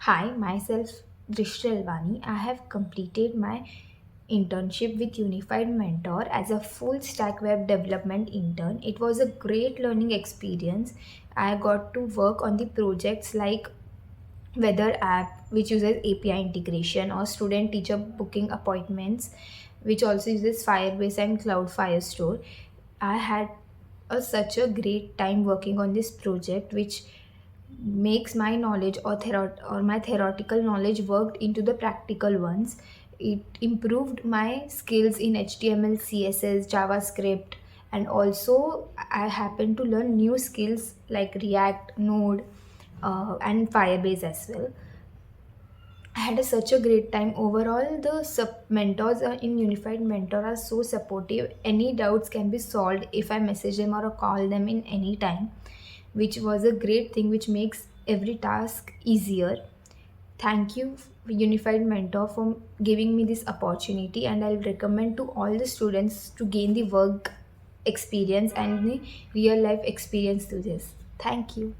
Hi, myself Drishti Lalwani. I have completed my internship with Unified Mentor as a full stack web development intern. It was a great learning experience. I got to work on the projects like weather app which uses API integration or student teacher booking appointments which also uses Firebase and Cloud Firestore. I had such a great time working on this project which makes my knowledge or my theoretical knowledge worked into the practical ones. It improved my skills in HTML, CSS, JavaScript, and also I happened to learn new skills like React, Node, and Firebase as well. I had such a great time. Overall, the mentors in Unified Mentor are so supportive. Any doubts can be solved if I message them or call them in any time, which was a great thing, which makes every task easier. Thank you, Unified Mentor, for giving me this opportunity, and I'll recommend to all the students to gain the work experience and the real life experience through this. Thank you.